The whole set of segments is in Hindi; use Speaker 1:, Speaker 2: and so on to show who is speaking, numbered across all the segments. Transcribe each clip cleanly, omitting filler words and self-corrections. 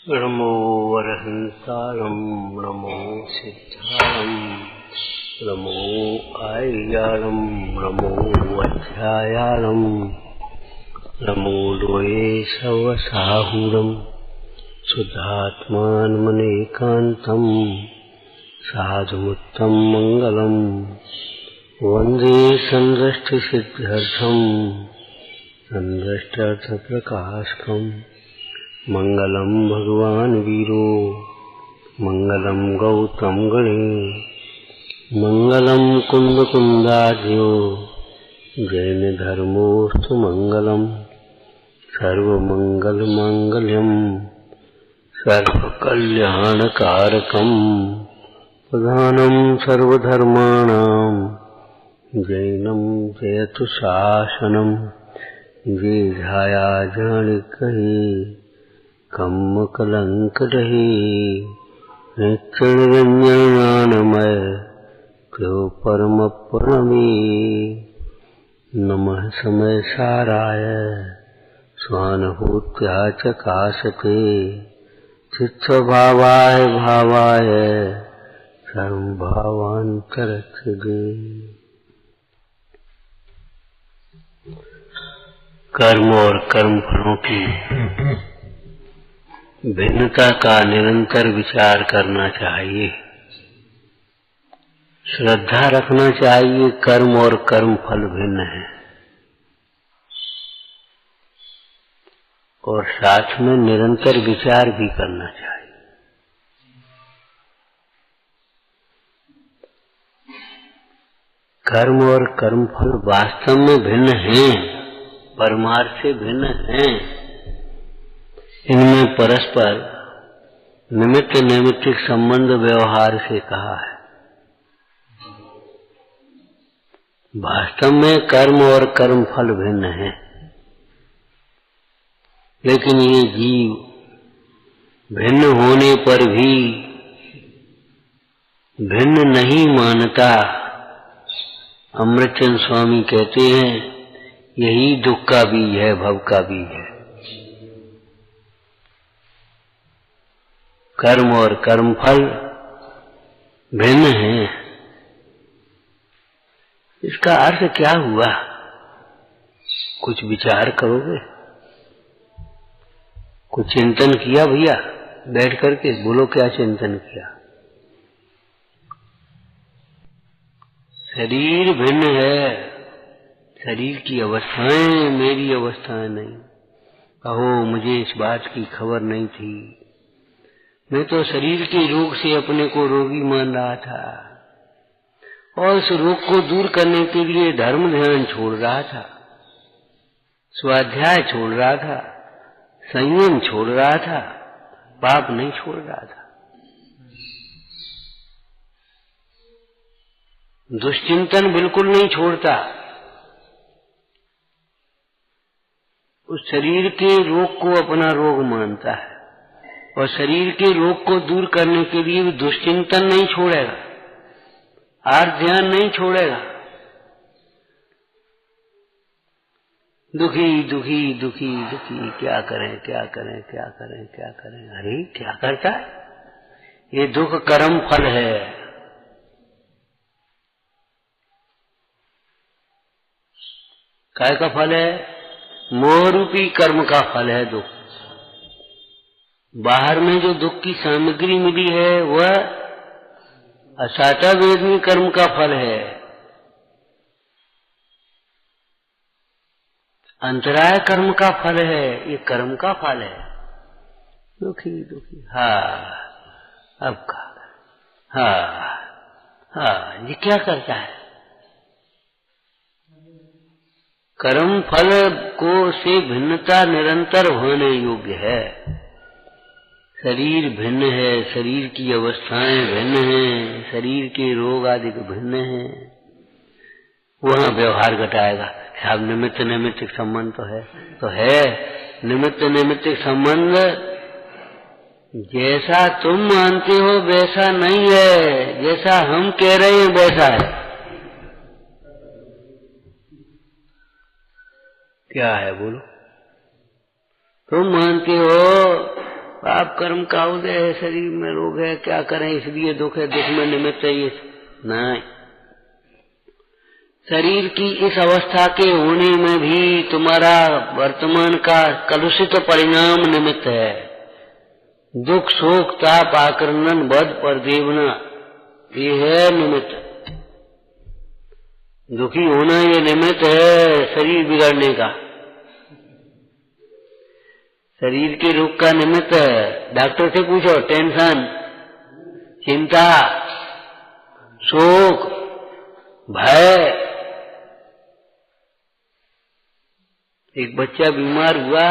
Speaker 1: नमो वरहंतारं नमो सिद्धारं नमो आय्यारं नमो अध्यायारं नमो लोये सवसाहुरं शुद्धात्मानमनेकान्तं साधुमुत्तं मंगलं वन्दे संदृष्टिसिद्ध्यर्थं संदृष्टार्थप्रकाशकम् मंगलम भगवान वीरो मंगलम गौतम गणे मंगलम कुंद कुंदाध्यो जैन धर्मोस्तु मंगलम सर्वमंगल मांगल्यम सर्वकल्याणकारकम प्रधानम सर्वधर्माणां जैनम जयतु शासनम जे झाया जान कहे कम्म कलंक रहे निक्षण रंजनानमय क्यों परम परमे नमः समय साराय स्वानुभूत्या च काशते चित्स्वभावाय भावाय सर्वभावान्तरच्छिदे। कर्म और कर्म फलों की भिन्नता का निरंतर विचार करना चाहिए, श्रद्धा रखना चाहिए। कर्म और कर्म फल भिन्न है और साथ में निरंतर विचार भी करना चाहिए। कर्म और कर्म फल वास्तव में भिन्न हैं, परमार्थ से भिन्न हैं। इनमें परस्पर निमित्त नैमित्तिक संबंध व्यवहार से कहा है। वास्तव में कर्म और कर्म फल भिन्न हैं, लेकिन ये जीव भिन्न होने पर भी भिन्न नहीं मानता। अमृतचंद स्वामी कहते हैं, यही दुख का बीज है, भव का बीज है। कर्म और कर्म फल भिन्न हैं। इसका अर्थ क्या हुआ? कुछ विचार करोगे? कुछ चिंतन किया भैया? बैठ करके बोलो, क्या चिंतन किया? शरीर भिन्न है, शरीर की अवस्थाएं मेरी अवस्थाएं नहीं। कहो मुझे इस बात की खबर नहीं थी, मैं तो शरीर के रोग से अपने को रोगी मान रहा था और उस रोग को दूर करने के लिए धर्म ध्यान छोड़ रहा था, स्वाध्याय छोड़ रहा था, संयम छोड़ रहा था, पाप नहीं छोड़ रहा था। दुश्चिंतन बिल्कुल नहीं छोड़ता। उस शरीर के रोग को अपना रोग मानता है और शरीर के रोग को दूर करने के लिए भी दुश्चिंतन नहीं छोड़ेगा, आर्त ध्यान नहीं छोड़ेगा। दुखी दुखी दुखी दुखी, क्या करें क्या करें क्या करें क्या करें। अरे क्या करता है? ये दुख कर्म फल है। काय का फल है? मोह रूपी कर्म का फल है दुख। बाहर में जो दुख की सामग्री मिली है वह असाता वेदनी कर्म का फल है। अंतराय कर्म का फल है, ये कर्म का फल है। दुखी दुखी, हाँ अब का, हाँ हाँ, ये क्या करता है? कर्म फल को से भिन्नता निरंतर होने योग्य है। शरीर भिन्न है, शरीर की अवस्थाएं भिन्न हैं, शरीर के रोग आदि भिन्न हैं। वहाँ व्यवहार घटाएगा। साहब निमित्त नैमित्तिक संबंध तो है निमित्त नैमित्तिक संबंध जैसा तुम मानते हो वैसा नहीं है, जैसा हम कह रहे हैं वैसा है। क्या है बोलो? तुम मानते हो पाप कर्म का उदय है, शरीर में रोग है, क्या करें इसलिए दुख है, दुख में निमित्त है ये नहीं। शरीर की इस अवस्था के होने में भी तुम्हारा वर्तमान का कलुषित परिणाम निमित्त है। दुख शोक ताप आक्रमण बद पर देवना, ये है निमित्त। दुखी होना ये निमित्त है शरीर बिगड़ने का, शरीर के रोग का निमित्त है। डॉक्टर से पूछो, टेंशन, चिंता, शोक, भय। एक बच्चा बीमार हुआ,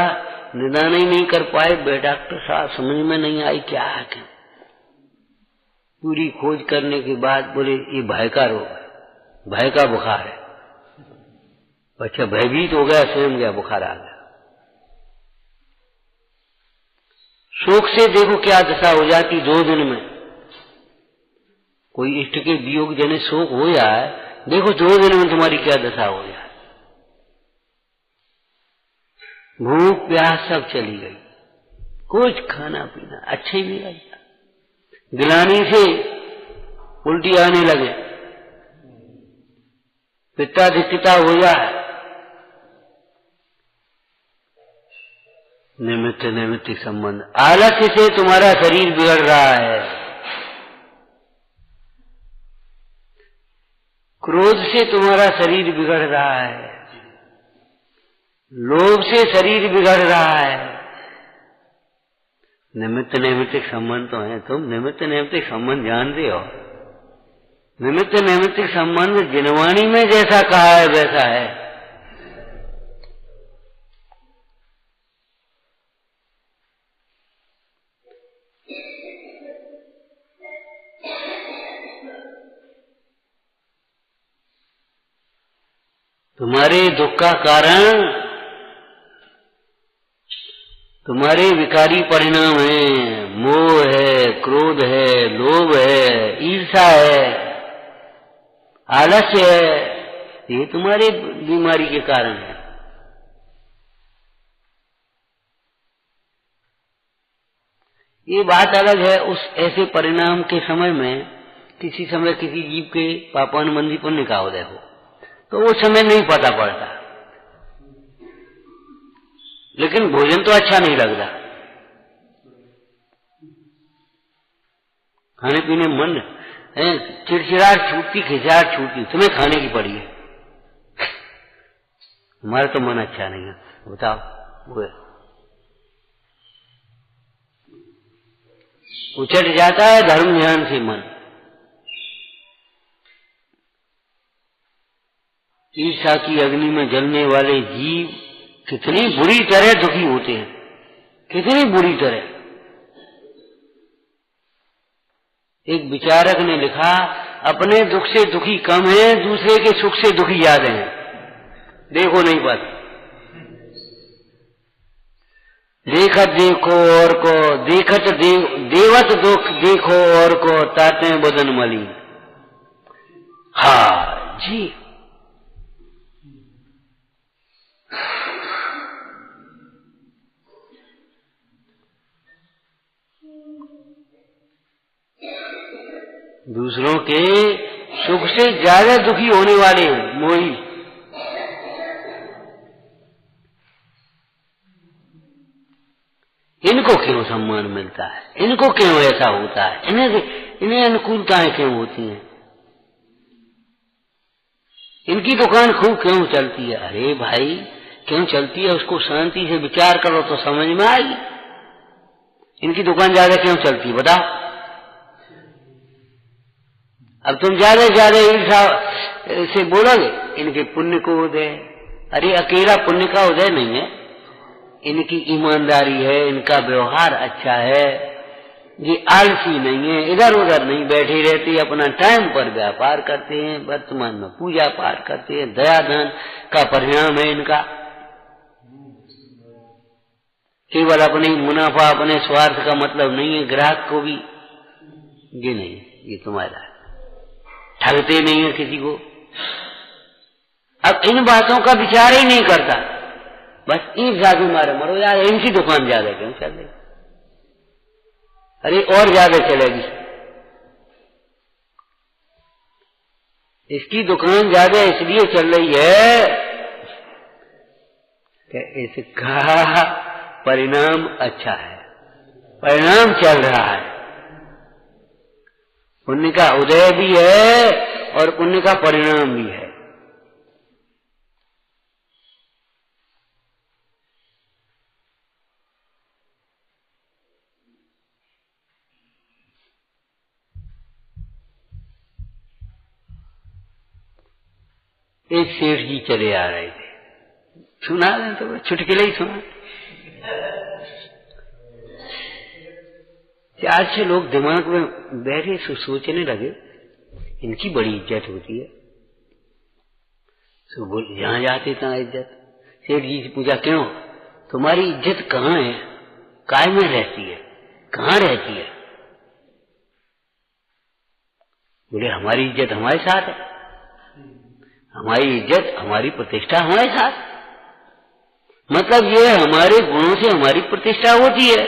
Speaker 1: निदान ही नहीं कर पाए, डॉक्टर साहब समझ में नहीं आई क्या है। पूरी खोज करने के बाद बोले ये भय का रोग है, भय का बुखार है। बच्चा भयभीत हो गया, स्वयं गया, बुखार आ गया। शोक से देखो क्या दशा हो जाती 2 दिन में। कोई इष्ट के वियोग जनित शोक हो जाए, देखो 2 दिन में तुम्हारी क्या दशा हो जाए। भूख प्यास सब चली गई, कुछ खाना पीना अच्छा ही नहीं लगता, गिलानी से उल्टी आने लगे, पित्ताधिक्यता हो जाए। निमित्त नैमित्तिक संबंध। आलस्य से तुम्हारा शरीर बिगड़ रहा है, क्रोध से तुम्हारा शरीर बिगड़ रहा है, लोभ से शरीर बिगड़ रहा है। निमित्त नैमित्तिक संबंध तो है, तुम निमित्त नैमित्तिक संबंध जानते हो। निमित्त नैमित्तिक संबंध जिनवाणी में जैसा कहा है वैसा है। तुम्हारे दुख का कारण तुम्हारे विकारी परिणाम है, मोह है, क्रोध है, लोभ है, ईर्ष्या है, आलस्य है। ये तुम्हारे बीमारी के कारण है। ये बात अलग है उस ऐसे परिणाम के समय में, किसी समय किसी जीव के पापानुबंधी पुण्य का उदय हो तो वो समय नहीं पता पड़ता, लेकिन भोजन तो अच्छा नहीं लगता, खाने पीने मन चिड़चिड़ाहट छूटती, खिंचाहट छूटती, तुम्हें खाने की पड़ी है। हमारा तो मन अच्छा नहीं है, बताओ। वो उचट जाता है धर्म ध्यान से मन। ईर्ष्या की अग्नि में जलने वाले जीव कितनी बुरी तरह दुखी होते हैं, कितनी बुरी तरह। एक विचारक ने लिखा, अपने दुख से दुखी कम है, दूसरे के सुख से दुखी ज्यादा है। देखो नहीं पाते, देखत देखो और को, देखत देवत दुख देखो और को, ताते बदन मलिन। हाँ जी, दूसरों के सुख से ज्यादा दुखी होने वाले हैं मोही। इनको क्यों सम्मान मिलता है, इनको क्यों ऐसा होता है, इन्हें अनुकूलताएं क्यों होती हैं, इनकी दुकान खूब क्यों चलती है। अरे भाई क्यों चलती है उसको शांति से विचार करो तो समझ में आएगी। इनकी दुकान ज्यादा क्यों चलती है बताओ। अब तुम ज्यादा ईर्ष्या से बोलोगे इनके पुण्य को उदय। अरे अकेला पुण्य का उदय नहीं है, इनकी ईमानदारी है, इनका व्यवहार अच्छा है, ये आलसी नहीं है, इधर उधर नहीं बैठे रहते, अपना टाइम पर व्यापार करते हैं, वर्तमान में पूजा पाठ करते हैं, दया दान का परिणाम है इनका। केवल अपने मुनाफा अपने स्वार्थ का मतलब नहीं है, ग्राहक को भी ये नहीं, ये तुम्हारा ठगते नहीं है किसी को। अब इन बातों का विचार ही नहीं करता, बस ईर्ष्या के मारे मरो यार, इनकी दुकान ज्यादा क्यों चल रही। अरे और ज्यादा चलेगी, इसकी दुकान ज्यादा इसलिए चल रही है कि इसका परिणाम अच्छा है, परिणाम चल रहा है, पुण्य का उदय भी है और पुण्य का परिणाम भी है। एक सेठ जी चले आ रहे थे, सुना दें तो चुटकुले ही सुना। 4-6 लोग दिमाग में बैठे सोचने लगे इनकी बड़ी इज्जत होती है, तो बोल जहां जाते तहां इज्जत। सेठ जी से पूछा क्यों, तुम्हारी इज्जत कहाँ है, काय में रहती है, कहाँ रहती है? बोले हमारी इज्जत हमारे साथ है, हमारी इज्जत हमारी प्रतिष्ठा हमारे साथ। मतलब ये हमारे गुणों से हमारी प्रतिष्ठा होती है,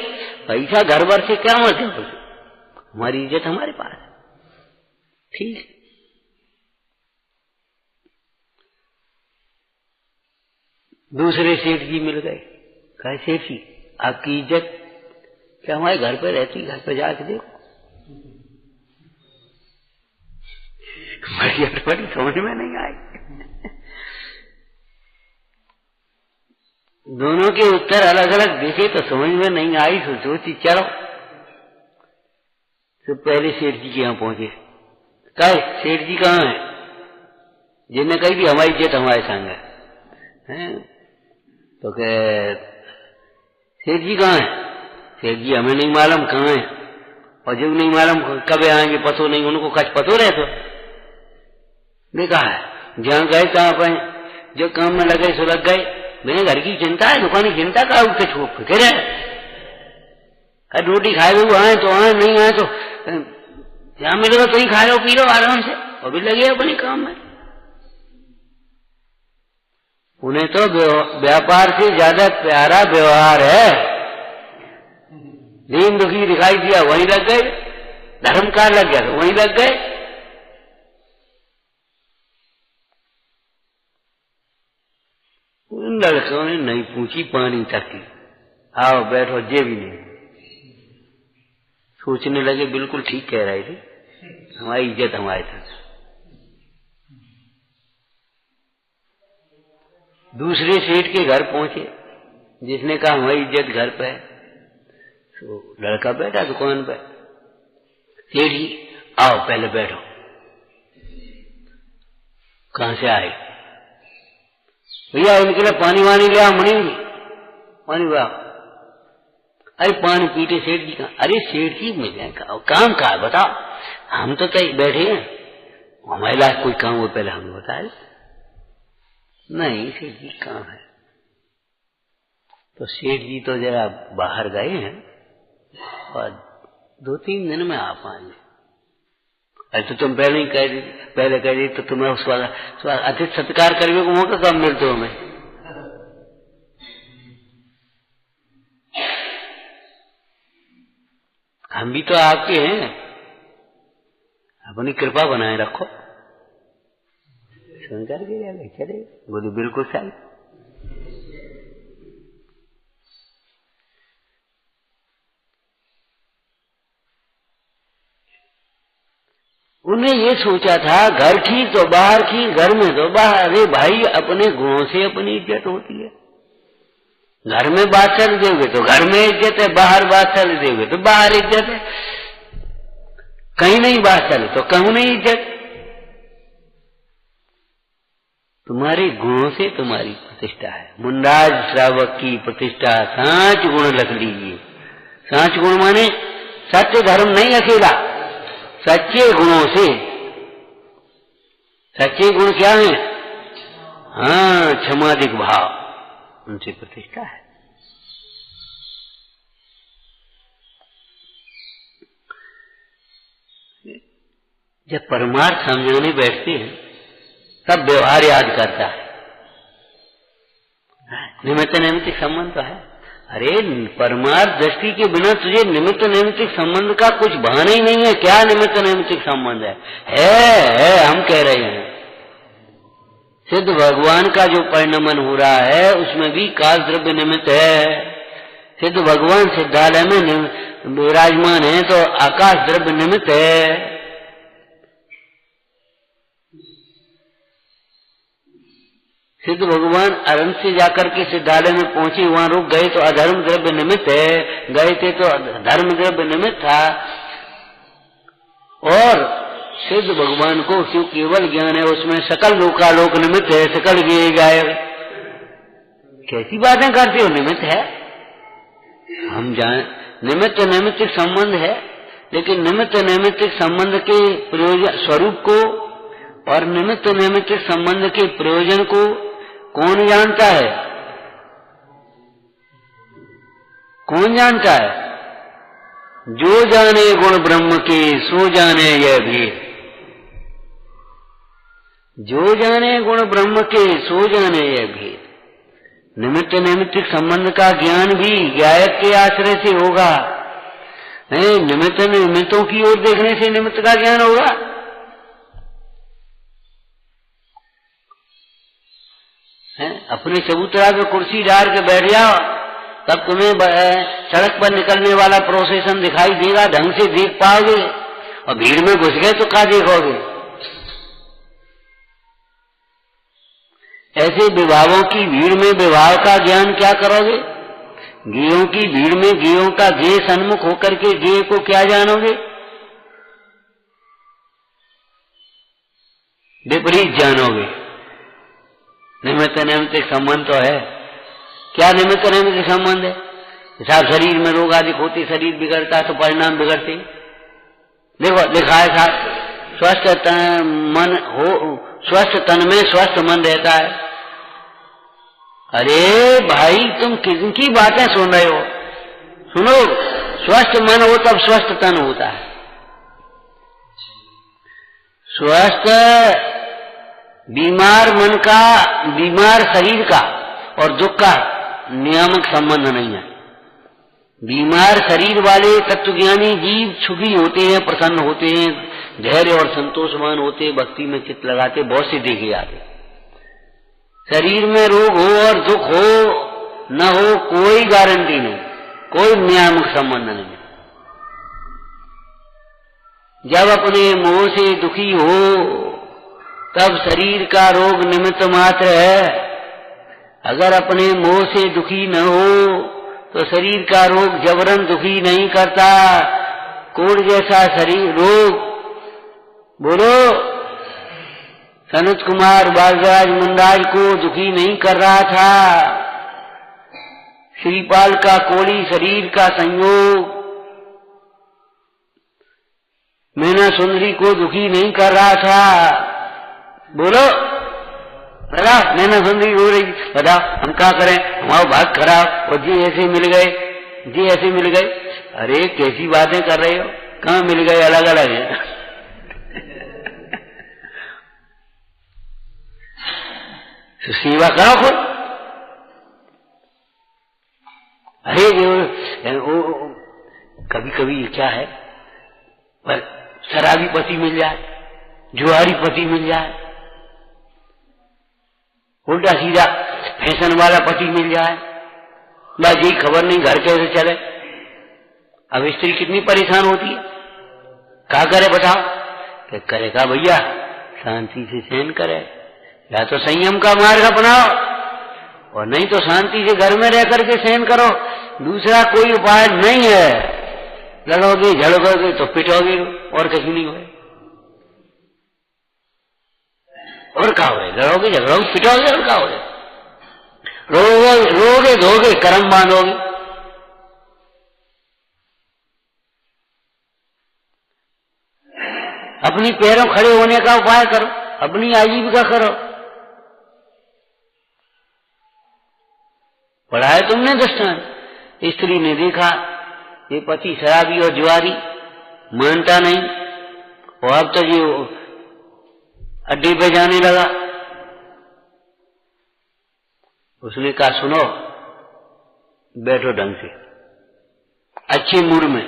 Speaker 1: पैसा घर भर से क्या मतलब, हमारी इज्जत हमारे पास है। ठीक, दूसरे सेठ जी मिल गए, कहे सेठ जी आपकी इज्जत क्या हमारे घर पे रहती, घर पे जाके देखो। बड़ी समझ में नहीं आई। दोनों के उत्तर अलग अलग देखे तो समझ में नहीं आई, तो सोची चलो। तो पहले सेठ जी के यहाँ पहुंचे, कहे सेठ जी कहाँ है, जिन्हें कही भी हमारी इज्जत हमारे संग है। तो कहे सेठ जी कहाँ है, सेठ जी हमें नहीं मालूम कहाँ है, और जब नहीं मालूम कब आएंगे पतो नहीं, उनको कच पतो रहे तो देखा है जहाँ गए तहाँ पर जो काम में लगे सो लग गए। मैंने घर की चिंता है, दुकान की चिंता का उसके छो फिक्र है, रोटी खाए हुए आए तो आए, नहीं आए तो जहाँ मिलेगा तो ही खा लो पी लो आराम से, और भी लगे अपने काम में। उन्हें तो व्यापार से ज्यादा प्यारा व्यवहार है। दीन दुखी दिखाई दिया वहीं लग गए, धर्म का लग गया तो वहीं लग गए। उन लड़कों ने नहीं पूछी पानी तक की, आओ बैठो, जे भी नहीं। सोचने लगे बिल्कुल ठीक कह रहे थे, हमारी इज्जत हमारे साथ। दूसरे सेठ के घर पहुंचे, जिसने कहा हमारी इज्जत घर पे है, तो लड़का बैठा दुकान पे। सेठ जी आओ पहले बैठो, कहां से आए? भैया इनके लिए पानी वानी ले आओ, मनी पानी ले आओ। अरे पानी पीते सेठ जी का। अरे सेठ जी मिले काम का बताओ, हम तो कहीं बैठे हैं, हमारे लायक कोई काम हो पहले हमें बताए। नहीं सेठ जी काम है। तो सेठ जी तो जरा बाहर गए हैं और 2-3 दिन में आ पाएंगे। अरे तो तुम पहले कह दी तो तुम्हें उसका अतिथि सत्कार करने को मौका कब मिलते हो? हमें हम भी तो आपके हैं, अपनी कृपा बनाए रखो। शंकर के चले बोले बिल्कुल सही। उन्हें ये सोचा था घर ठीक तो बाहर ठीक, घर में तो बाहर। अरे भाई अपने गुणों से अपनी इज्जत होती है। घर में बात चल दोगे तो घर में इज्जत है, बाहर बात चल दोगे तो बाहर इज्जत है। कहीं नहीं बात चले तो कहूं नहीं इज्जत। तुम्हारे गुणों से तुम्हारी प्रतिष्ठा है। मुंडाज श्रावक की प्रतिष्ठा 5 गुण रख लीजिए। 5 गुण माने सत्य धर्म नहीं अकेला, सच्चे गुणों से। सच्चे गुण क्या है? हाँ, क्षमादिक भाव, उनसे प्रतिष्ठा है। जब परमार्थ समझाने बैठते हैं तब व्यवहार याद करता है। निमित्त नैमित्तिक संबंध तो है। अरे परमार्थ दृष्टि के बिना तुझे निमित्त नैमित्तिक संबंध का कुछ बहाना ही नहीं है। क्या निमित्त नैमित्तिक संबंध है हम कह रहे हैं। सिद्ध भगवान का जो परिणमन हो रहा है उसमें भी काल द्रव्य निमित्त है। सिद्ध भगवान सिद्धालय में विराजमान है तो आकाश द्रव्य निमित्त है। सिद्ध भगवान अरंत से जाकर के सिद्धालय में पहुंचे, वहां रुक गए तो अधर्म द्रव्य निमित्त है, गए थे तो धर्म द्रव्य निमित्त था। और सिद्ध भगवान को जो केवल ज्ञान है उसमें सकल लोकालोक निमित्त है, सकल गिए गाय। कैसी बातें करते हो? निमित्त है, हम जाने निमित्त नैमित्तिक संबंध है, लेकिन निमित्त नैमित्तिक संबंध के प्रयोजन स्वरूप को और निमित्त नैमित्तिक संबंध के प्रयोजन को कौन जानता है? कौन जानता है? जो जाने गुण ब्रह्म के सो जाने यह भेद। जो जाने गुण ब्रह्म के सो जाने यह भेद। निमित्त नैमित्तिक संबंध का ज्ञान भी गायक के आश्रय से होगा। नहीं, निमित्त निमित्तों की ओर देखने से निमित्त का ज्ञान होगा। अपने चबूतरा पे कुर्सी डाल के बैठ जाओ, तब तुम्हें सड़क पर निकलने वाला प्रोसेशन दिखाई देगा, ढंग से देख पाओगे। और भीड़ में घुस गए तो क्या देखोगे? ऐसे विभागों की भीड़ में विभाग का ज्ञान क्या करोगे? गेयों की भीड़ में गेयों का गेय सन्मुख होकर के गेय को क्या जानोगे? विपरीत जानोगे। निमित्त नैमित्तिक संबंध तो है। क्या निमित्त नैमित्तिक संबंध है? साहब शरीर में रोग आदि होते, शरीर बिगड़ता तो परिणाम बिगड़ते। देखो लिखा है साहब, स्वस्थ मन हो, स्वस्थ तन में स्वस्थ मन रहता है। अरे भाई तुम किनकी बातें सुन रहे हो? सुनो, स्वस्थ मन हो तब स्वस्थ तन होता है। स्वस्थ बीमार मन का, बीमार शरीर का और दुख का नियामक संबंध नहीं है। बीमार शरीर वाले तत्वज्ञानी जीव सुखी होते हैं, प्रसन्न होते हैं, धैर्य और संतोषमान होते, भक्ति में चित्त लगाते, बहुत से देखे जाते। शरीर में रोग हो और दुख हो न हो कोई गारंटी नहीं, कोई नियामक संबंध नहीं। जब अपने मोह से दुखी हो तब शरीर का रोग निमित्त मात्र है। अगर अपने मोह से दुखी न हो तो शरीर का रोग जबरन दुखी नहीं करता। कोढ़ जैसा शरीर रोग, बोलो, सनत कुमार बालराज मुंडाज को दुखी नहीं कर रहा था। श्रीपाल का कोढ़ी शरीर का संयोग मैना सुंदरी को दुखी नहीं कर रहा था। बोलो, बताओ, मैना सुंदरी रो रही, बताओ हम क्या करें, हमारा भाग खराब और जी ऐसे मिल गए, जी ऐसे मिल गए। अरे कैसी बातें कर रहे हो? कहाँ मिल गए? अलग अलग है। तो सेवा करो खुद। अरे कभी कभी क्या है, पर शराबी पति मिल जाए, जुआरी पति मिल जाए, उल्टा सीधा फैशन वाला पति मिल जाए, बस यही खबर नहीं घर कैसे चले। अब स्त्री कितनी परेशान होती है, क्या करे बताओ? क्या करेगा भैया? शांति से सहन करे, या तो संयम का मार्ग अपनाओ और नहीं तो शांति से घर में रह करके सहन करो। दूसरा कोई उपाय नहीं है। लड़ोगे झड़कोगे तो पिटोगे और कहीं नहीं होगा। और क्या हो रहे? लड़ोगे झगड़ोगे पिटोगे और क्या हो रहे? रोगे धोगे कर्म बांधोगे। अपनी पैरों खड़े होने का उपाय करो, अपनी आजीविका करो। पढ़ा है तुमने दृष्टांत? स्त्री ने देखा ये पति शराबी और जुआरी, मानता नहीं, और अब तो ये अड्डे पे जाने लगा। उसने कहा सुनो, बैठो ढंग से, अच्छे मूड में,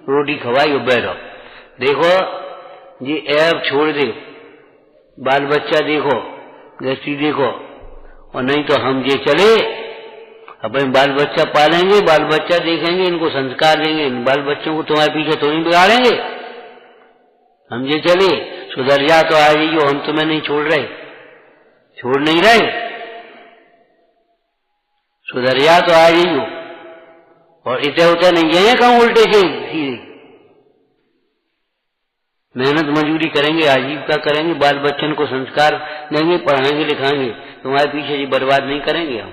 Speaker 1: रोटी खवाई और बैठो। देखो ये ऐप छोड़ दे, बाल बच्चा देखो, गृहस्थी देखो, और नहीं तो हम ये चले अपने बाल बच्चा पालेंगे, बाल बच्चा देखेंगे, इनको संस्कार देंगे, इन बाल बच्चों को तुम्हारे पीछे तो नहीं बिगाड़ेंगे। हम ये चले, सुधर जा तो आ जाइयो, हम तुम्हें नहीं छोड़ रहे, छोड़ नहीं रहे, सुधर जा तो आ जाइयो। और इतने उतने नहीं जाए कहूं उल्टे से सीधे, मेहनत मजदूरी करेंगे, आजीविका करेंगे, बाल बच्चन को संस्कार देंगे, पढ़ाएंगे लिखाएंगे, तुम्हारे पीछे जी बर्बाद नहीं करेंगे हम।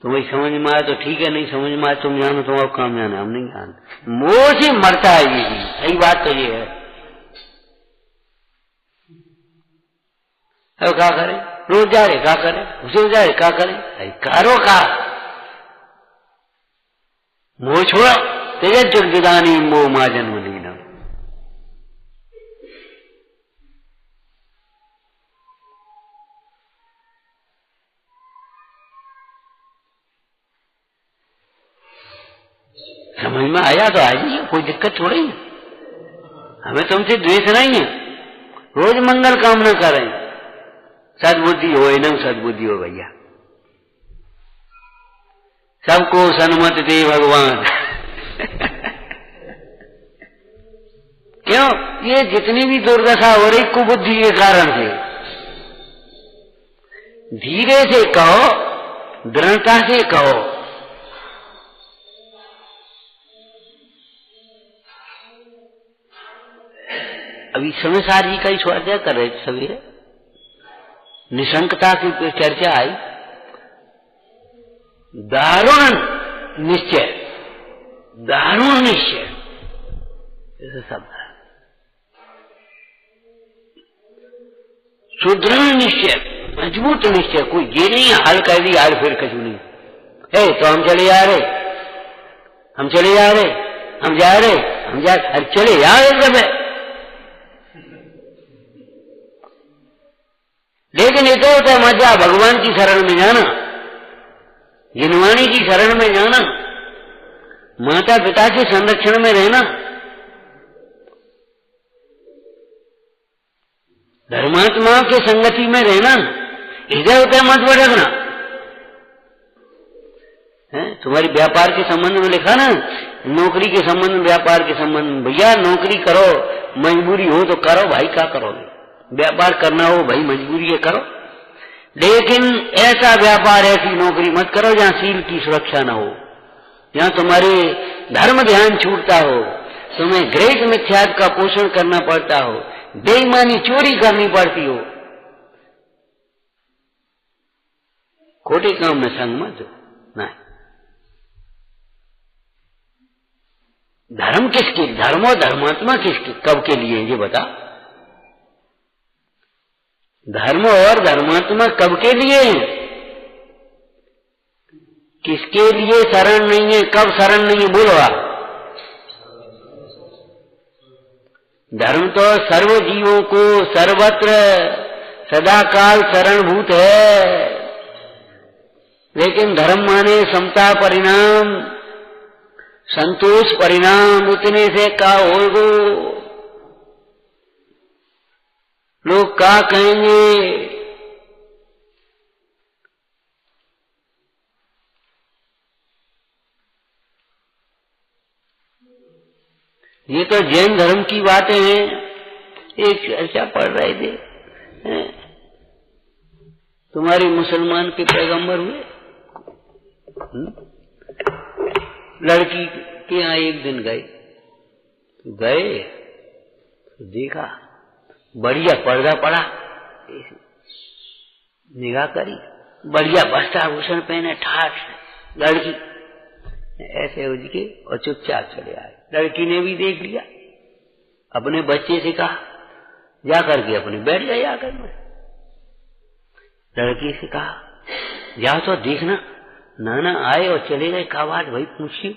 Speaker 1: तुम्हें समझ में आया तो ठीक है, नहीं समझ में आया तुम जानो, तुम्हारा काम जाना, हम नहीं जानते। मोह से मरता है ये भी, सही बात तो ये है। अब क्या करें, रोज जा रहे क्या करें, उसे जा रहे क्या करें, करो का मोह छोड़ो, तेज जगदानी मोह माजन लीना। समझ में आया तो आ जाइए, कोई दिक्कत थोड़ी है, हमें तुमसे द्वेष नहीं है, रोज मंगल कामना करें, सद्बुद्धि हो न सद्बुद्धि हो भैया, सबको सन्मत दे भगवान। क्यों, ये जितनी भी दुर्दशा हो रही कुबुद्धि के कारण से, धीरे से कहो, दृढ़ता से कहो। अभी समयसार जी का ही स्वाध्याय कर रहे सवेरे, निशंकता की चर्चा आई, दारुण निश्चय, दारुण निश्चय ऐसा शब्द है, सुदृढ़ निश्चय, मजबूत निश्चय, कोई ये नहीं हाल कर दी हाल फिर कछु नहीं है, तो हम चले जा रहे, हम चले जा रहे, हम जा रहे, हम जा चले जा रहे सब है। लेकिन ये तो होता है मजा भगवान की शरण में जाना, जिनवाणी की शरण में जाना, माता पिता के संरक्षण में रहना, धर्मात्मा के संगति में रहना, इधर होता है मत भटकना। तुम्हारी व्यापार के संबंध में लिखा ना, नौकरी के संबंध में, व्यापार के संबंध में, भैया नौकरी करो, मजबूरी हो तो करो भाई, क्या करोगे, व्यापार करना हो भाई मजबूरी है करो, लेकिन ऐसा व्यापार ऐसी नौकरी मत करो जहां सील की सुरक्षा न हो, जहां तुम्हारे धर्म ध्यान छूटता हो, तुम्हें ग्रेट मिथ्यात्व का पोषण करना पड़ता हो, बेईमानी चोरी करनी पड़ती हो, खोटे काम में संग मत हो। नहीं, धर्म किसके, धर्म और धर्मात्मा किसके, कब के लिए ये बता, धर्म और धर्मात्मा कब के लिए, किसके लिए शरण नहीं है, कब शरण नहीं है, बोलो आप। धर्म तो सर्व जीवों को सर्वत्र सदाकाल शरणभूत है, लेकिन धर्म माने समता परिणाम, संतोष परिणाम, इतने से का होगो, लोग क्या कहेंगे, ये तो जैन धर्म की बातें हैं। एक चर्चा पढ़ रहे थे, तुम्हारे मुसलमान के पैगंबर हुए, लड़की के यहाँ एक दिन गए तो देखा बढ़िया पर्दा पड़ा, निगाह करी, बढ़िया वस्त्राभूषण पहने, ठाठ लड़की ऐसे उठ के और चुपचाप चले आए। लड़की ने भी देख लिया, अपने बच्चे से कहा जाकर के अपने बैठ जाए आकर में। लड़की से कहा जाओ तो देखना, नाना आए और चले गए, का बात भाई पूछी।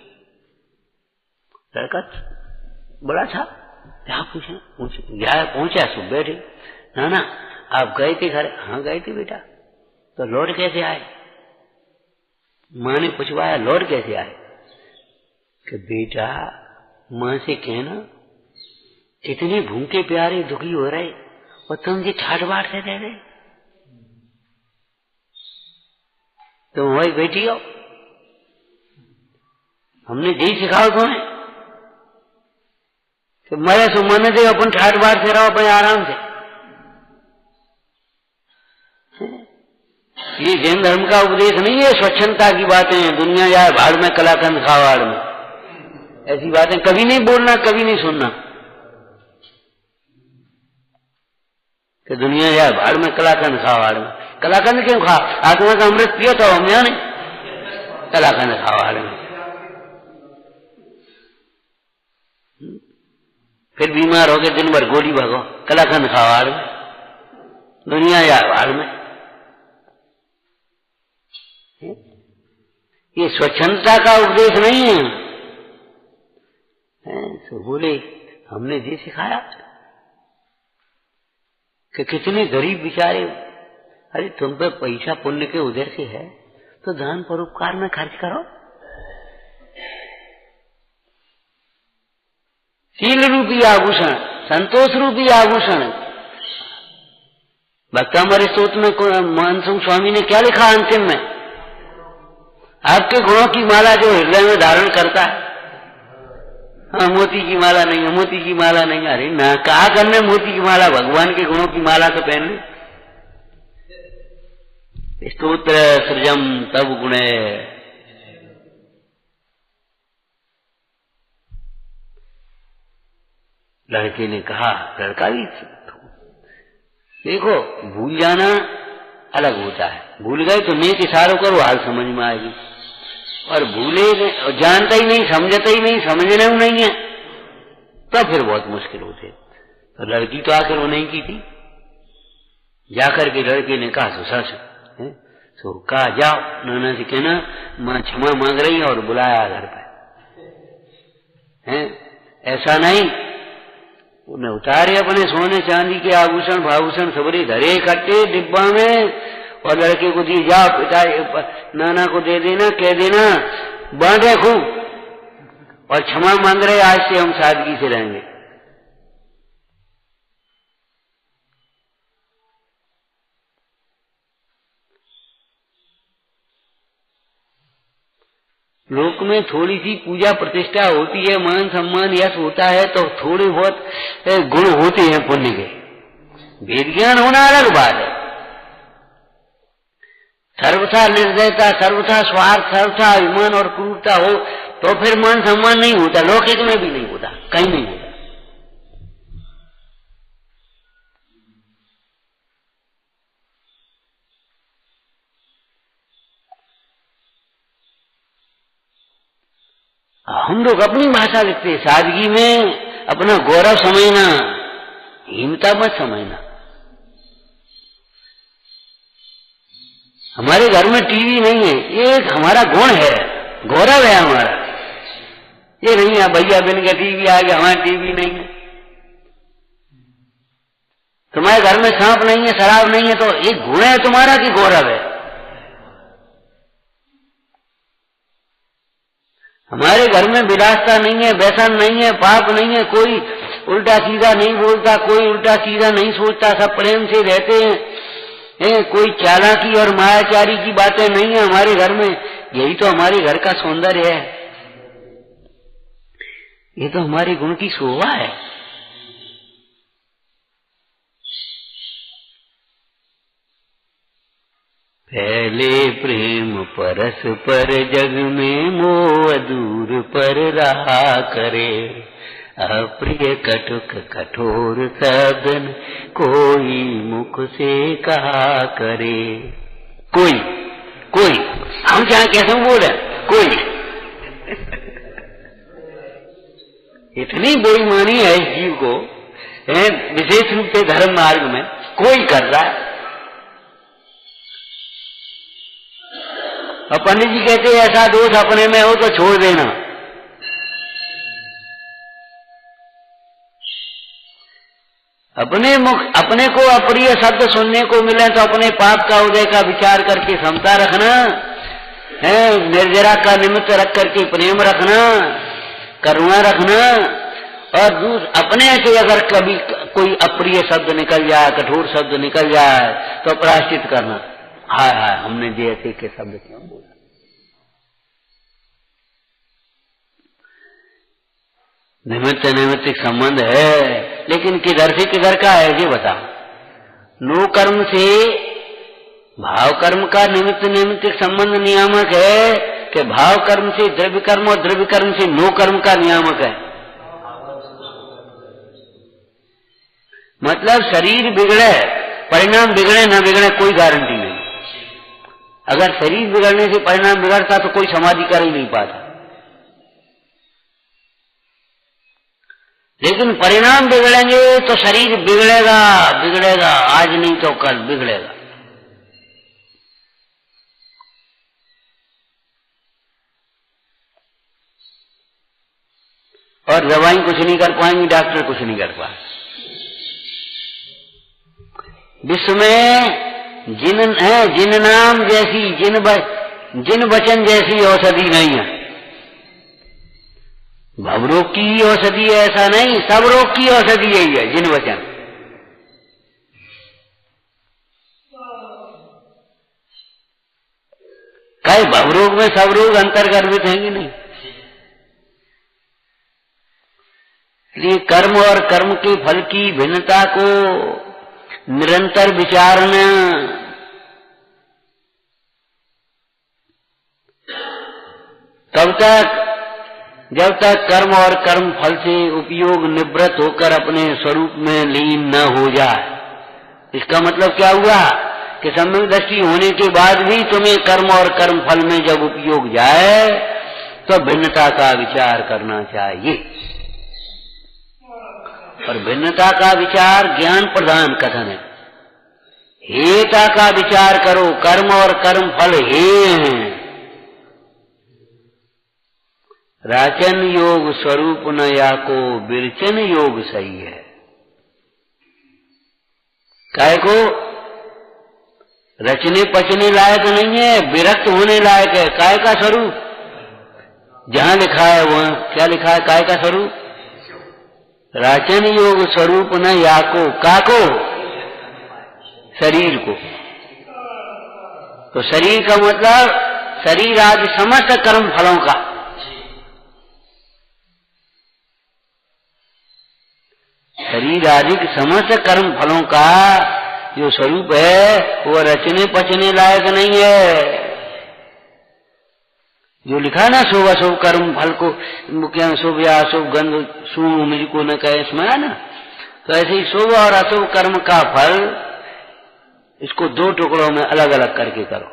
Speaker 1: लड़का बड़ा था, क्या पूछे, पहुंचा सो बैठे, नाना आप गए थे घर, हाँ गए थे बेटा, तो लौट कैसे आए, माँ ने पूछवाया लौट कैसे आए? कि बेटा माँ से कहना कितने भूखे प्यारे दुखी हो रहे और तुम ये ठाट बाट से रह रहे, तुम वही बेटी हो, हमने यही सिखाओ तुम्हें कि मरे सो मन दे, अपन ठाट बाट से रहो अपने आराम से। ये जैन धर्म का उपदेश नहीं है, स्वच्छंदता की बातें हैं। दुनिया जाए भाड़ में कलाकंद खावाड़ में, ऐसी बातें कभी नहीं बोलना, कभी नहीं सुनना कि दुनिया जाए भाड़ में कलाकंद खावाड़ में। कलाकंद क्यों खा? आत्मा का अमृत पियो तो हम यहाँ नहीं कलाकंद खावाड़ में। फिर बीमार होके दिन भर गोली भागो कलाकंद खावाड़ में, दुनिया जाए भाड़ में। ये स्वच्छंदता का उपदेश नहीं है। तो बोले हमने ये सिखाया कि कितने गरीब बेचारे, अरे तुम पे पैसा पुण्य के उदय से है तो दान परोपकार में खर्च करो। शील रूपी आभूषण, संतोष रूपी आभूषण। भक्तामृत स्तोत्र में मानसिंह स्वामी ने क्या लिखा अंतिम में? आपके गुणों की माला जो हृदय में धारण करता है। हाँ, मोती की माला नहीं है, मोती की माला नहीं। अरे ना, कहा करने मोती की माला, भगवान के गुणों की माला तो पहनने। स्तोत्र सृजम तब गुणे। लड़के ने कहा, लड़का भी देखो भूल जाना अलग होता है, भूल गए तो नेक इशारों करो हाल समझ में आएगी, और भूले जानता ही नहीं, समझता ही नहीं, समझने में नहीं है तो फिर बहुत मुश्किल होते। तो लड़की तो आखिर वो नहीं की थी। जाकर के लड़के ने कहा सुसा से, तो कहा जाओ नाना से कहना माँ क्षमा मांग रही है और बुलाया घर पे। ऐसा नहीं, उन्हें उतारे अपने सोने चांदी के आभूषण भाभूषण सबरी धरे इकट्ठे डिब्बा में और लड़के को दिए, जाओ पिता नाना को दे देना, कह देना बांधे खूब और क्षमा मांग रहे, आज से हम सादगी से रहेंगे। लोक में थोड़ी सी पूजा प्रतिष्ठा होती है, मान सम्मान यश होता है तो थोड़े बहुत गुण होते हैं पुण्य के। वेद ज्ञान होना अलग बात है। सर्वथा निर्दयता, सर्वथा स्वार्थ, सर्वथा अभिमान और क्रूरता हो तो फिर मान सम्मान नहीं होता, लौकिक में भी नहीं होता, कहीं नहीं होता। हम लोग अपनी भाषा लिखते हैं, सादगी में अपना गौरव समझना, हीनता मत समझना। हमारे घर में टीवी नहीं है, ये एक हमारा गुण है, गौरव है हमारा। ये नहीं है भैया बहन का टीवी आ गया, हमारा टीवी नहीं है। तुम्हारे घर में सांप नहीं है, शराब नहीं है, तो एक गुण है तुम्हारा कि गौरव है? हमारे घर में विलासता नहीं है, व्यसन नहीं है, पाप नहीं है, कोई उल्टा सीधा नहीं बोलता, कोई उल्टा सीधा नहीं सोचता, सब प्रेम से रहते हैं, कोई चालाकी और मायाचारी की बातें नहीं है हमारे घर में। यही तो हमारे घर का सौंदर्य है, ये तो हमारे गुण की शोभा है। पहले प्रेम परस पर जग में मोह दूर पर रहा करे, अप्रिय कटुक कठोर शब्द कोई मुख से कहा करे। कोई कोई हम क्या कैसे बोले कोई इतनी बेईमानी है इस जीव को, विशेष रूप से धर्म मार्ग में कोई कर रहा है। और पंडित जी कहते हैं ऐसा दोष अपने में हो तो छोड़ देना। अपने को अप्रिय शब्द सुनने को मिले तो अपने पाप का उदय का विचार करके समता रखना। है, निर्जरा का निमित्त रख करके प्रेम रखना, करुणा रखना। और अपने से अगर कभी कोई अप्रिय शब्द निकल जाए, कठोर शब्द निकल जाए, तो प्रायश्चित करना, हाय हाय हमने जे ऐसे के शब्द क्यों बोला। निमित्त नैमित्तिक संबंध है, लेकिन किधर से किधर का है ये बता। नो कर्म से भाव कर्म का निमित्त नैमित्तिक संबंध नियामक है कि भाव कर्म से द्रव्य कर्म और द्रव्य कर्म से नो कर्म का नियामक है। मतलब शरीर बिगड़े, परिणाम बिगड़े न बिगड़े कोई गारंटी नहीं। अगर शरीर बिगड़ने से परिणाम बिगड़ता तो कोई समाधि कर ही नहीं पाता, लेकिन परिणाम बिगड़ेंगे तो शरीर बिगड़ेगा, बिगड़ेगा, आज नहीं तो कल बिगड़ेगा। और दवाई कुछ नहीं कर पाएंगी, डॉक्टर कुछ नहीं कर पाए। विश्व में जिन नाम जैसी, जिन वचन जैसी औषधि नहीं है। भवरोग की औषधि है ऐसा नहीं, सब रोग की औषधि यही है, जिन वचन। कई भवरोग में सब रोग अंतर्गर्भित हैं कि नहीं। इसलिए कर्म और कर्म के फल की भिन्नता को निरंतर विचारना, तब तक जब तक कर्म और कर्म फल से उपयोग निवृत्त होकर अपने स्वरूप में लीन न हो जाए। इसका मतलब क्या हुआ कि सम्यक दृष्टि होने के बाद भी तुम्हें कर्म और कर्म फल में जब उपयोग जाए तो भिन्नता का विचार करना चाहिए। और भिन्नता का विचार ज्ञान प्रधान कथन है। हेता का विचार करो, कर्म और कर्म फल हे हैं। राचन योग स्वरूप न या को विरचन योग सही है। काय को रचने पचने लायक नहीं है, विरक्त होने लायक है। काय का स्वरूप जहां लिखा है वहां क्या लिखा है? काय का स्वरूप राचन योग स्वरूप न या को, का को शरीर को। तो शरीर का मतलब शरीर आदि समस्त कर्म फलों का। शरीर आदि समस्त कर्म फलों का जो स्वरूप है वो रचने पचने लायक नहीं है। जो लिखा ना शुभ अशुभ कर्म फल को क्या शुभ या अशुभ गंध शुभ मुझको न कहे, इसमें है ना। तो ऐसे ही शुभ और अशुभ कर्म का फल इसको दो टुकड़ों में अलग अलग करके करो।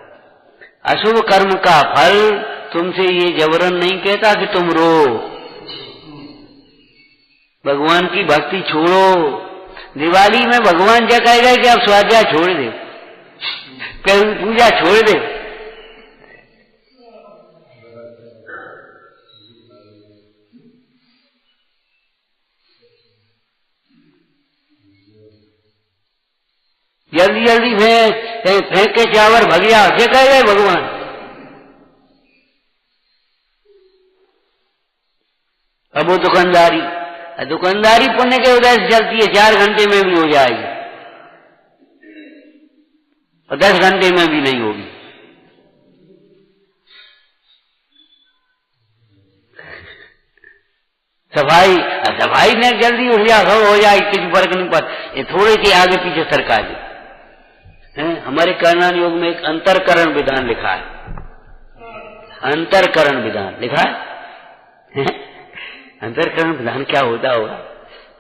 Speaker 1: अशुभ कर्म का फल तुमसे ये जबरन नहीं कहता कि तुम रो, भगवान की भक्ति छोड़ो। दिवाली में भगवान क्या कहेगा कि अब स्वाध्याय छोड़ दे, पूजा छोड़ दे। जल्दी जल्दी फेंक के चावर भगिया क्या कहेगा भगवान। अब वो दुकानदारी पुण्य के उदय से चलती है, 4 घंटे में भी हो जाएगी और 10 घंटे में भी नहीं होगी। सफाई ने जल्दी उठ जा हो जाए, कुछ फर्क नहीं पड़ता। ये थोड़े के आगे पीछे सरका दे। हमारे कर्णान योग में एक अंतरकरण विधान लिखा है। अंतरकरण विधान लिखा है। अंतरकरण विधान क्या होता होगा?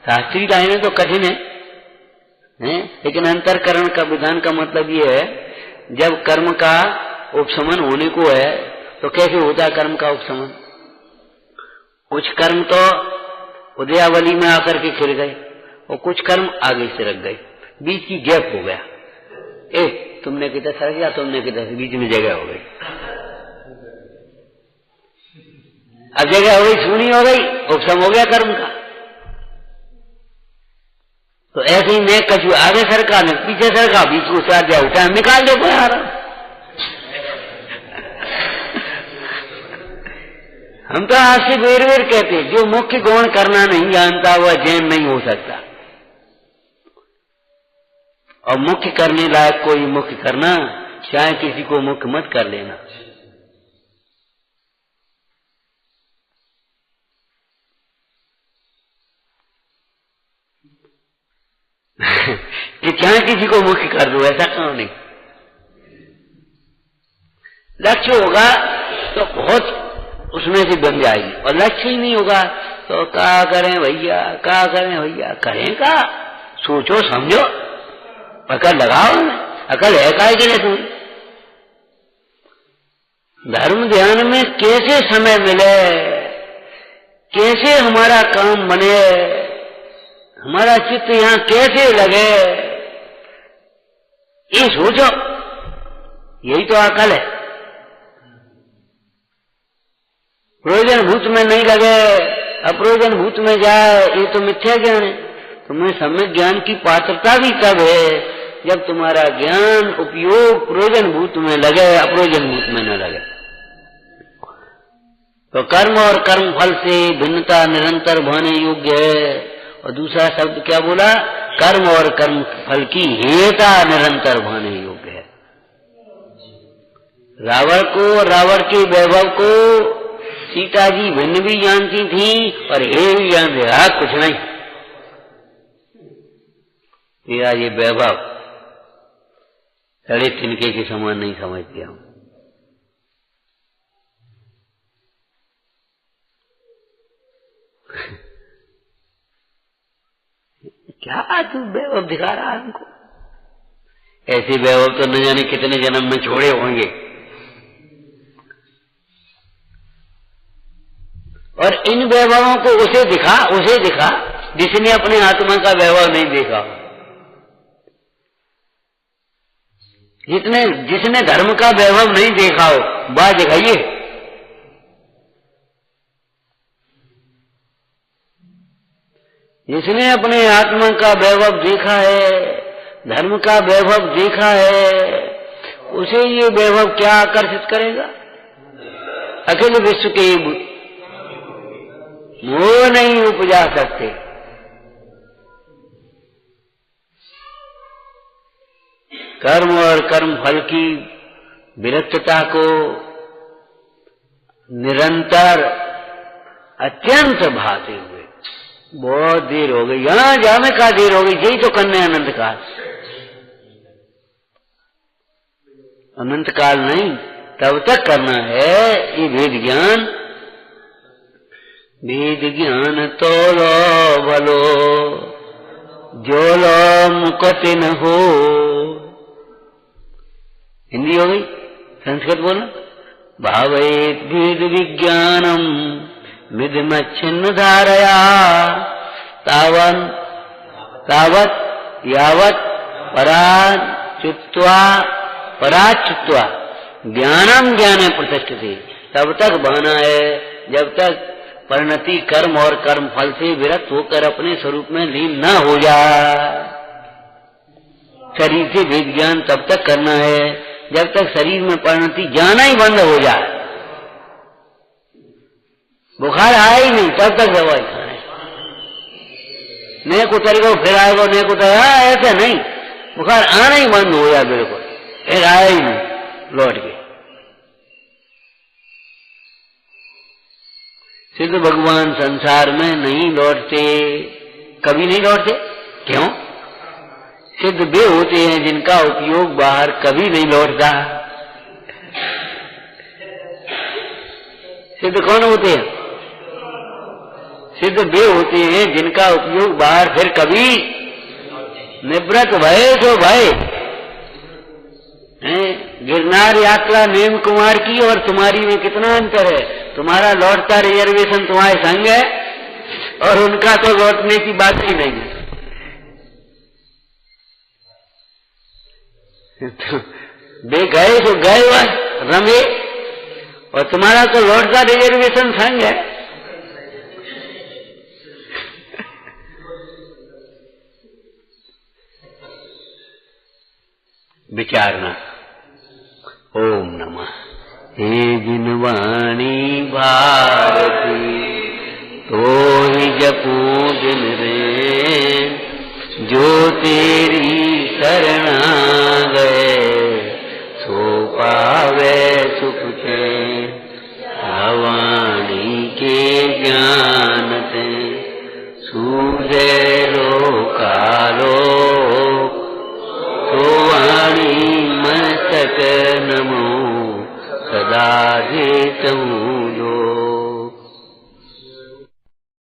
Speaker 1: शास्त्रीय लाइनें तो कठिन है, लेकिन अंतरकरण का विधान का मतलब ये है जब कर्म का उपशमन होने को है तो कैसे होता है कर्म का उपशमन। कुछ कर्म तो उदयावली में आकर के खिल गए और कुछ कर्म आगे से रख गए, बीच की गैप हो गया। तुमने किधर सर गया, तुमने किधर, बीच में जगह हो गई। अब जगह हो गई, सूनी हो गई, उपशम हो गया कर्म का। तो ऐसे ही मैं कछु आगे सरका न पीछे सरका, बीच को साथ जा उठा निकाल दो यार। हम तो आपसे बेर बेर कहते, जो मुख्य गौण करना नहीं जानता वह जैन नहीं हो सकता, और मुख्य करने लायक को ही मुख्य करना, चाहे किसी को मुख्य मत कर लेना। कि चाहे किसी को मुख्य कर दो, ऐसा क्यों नहीं। लक्ष्य होगा तो बहुत उसमें से बन जाएगी, और लक्ष्य ही नहीं होगा तो क्या करें भैया, क्या करें भैया, करें का, सोचो समझो, अकल लगाओ, अकल है काय के लिए तुम। धर्म ध्यान में कैसे समय मिले, कैसे हमारा काम बने, हमारा चित्त यहाँ कैसे लगे, ये सोचो, यही तो अकल है। प्रयोजन भूत में नहीं लगे, अप्रयोजन भूत में जाए, ये तो मिथ्या ज्ञान है। तुम्हें सम्यक ज्ञान की पात्रता भी तब है जब तुम्हारा ज्ञान उपयोग प्रयोजन भूत में लगे, अप्रयोजन भूत में न लगे। तो कर्म और कर्म फल से भिन्नता निरंतर भाने योग्य है। और दूसरा शब्द क्या बोला, कर्म और कर्म फल की हेयता निरंतर भाने योग्य है। रावण को, रावण के वैभव को सीता जी भिन्न भी जानती थी और हे भी जानते, कुछ नहीं, मेरा ये वैभव सड़े तिनके के समान नहीं समझती हूं। क्या तू वैभव दिखा रहा है हमको, ऐसे वैभव तो न जाने कितने जन्म में छोड़े होंगे। और इन वैभवों को उसे दिखा जिसने अपने आत्मा का वैभव नहीं देखा। जिसने धर्म का वैभव नहीं देखा हो, वह दिखाइए। जिसने अपने आत्मा का वैभव देखा है, धर्म का वैभव देखा है, उसे ये वैभव क्या आकर्षित करेगा। अखिल विश्व के मोह नहीं उपजा सकते। कर्म और कर्म फल की विरक्तता को निरंतर अत्यंत भाते हुए बहुत देर हो गई, यहां जाने का देर हो गई, यही तो करने अनंत काल। अनंत काल नहीं, तब तक करना है ये वेद ज्ञान। वेद ज्ञान तोलो भलो जोलो मुकति न हो। हिंदी हो गई, संस्कृत बोलना। भावेत वेद विज्ञानम विधिमच्छिन्न धारया तावत यावत पराच्युत्वा ज्ञानम ज्ञाने प्रतिष्ठिते। तब तक बहना है जब तक परिणति कर्म और कर्म फल से विरक्त होकर अपने स्वरूप में लीन न हो जाए। शरीर से वेद ज्ञान तब तक करना है जब तक शरीर में परिणति जाना ही बंद हो जाए। बुखार आया ही नहीं तब तक दवाई खाने, नेक उतरेगा फिर आएगा, नेक उतरेगा, ऐसा नहीं, बुखार आना ही बंद हो जाए बिल्कुल, फिर आया ही नहीं लौट के। सिद्ध भगवान संसार में नहीं लौटते, कभी नहीं लौटते। क्यों? सिद्ध वे होते हैं जिनका उपयोग बाहर कभी नहीं लौटता। सिद्ध कौन होते हैं? सिद्ध वे होते हैं जिनका उपयोग बाहर फिर कभी निवृत्त भय तो भय। गिरनार यात्रा नीम कुमार की और तुम्हारी में कितना अंतर है। तुम्हारा लौटता रिजर्वेशन तुम्हारे संग है और उनका तो लौटने की बात ही नहीं है। तो वे गए तो गए बस रमे, और तुम्हारा तो लौटता रिजर्वेशन संग है। विचारना। ओम नमः हे जिनवाणी भारती तो ही जपूं दिन रैन जो तेरी शरणा गए सो पावे सुख चैन वाणी के जानते सूझे लो कालो तो वाणी मस्तक नमो सदा जेतहूँ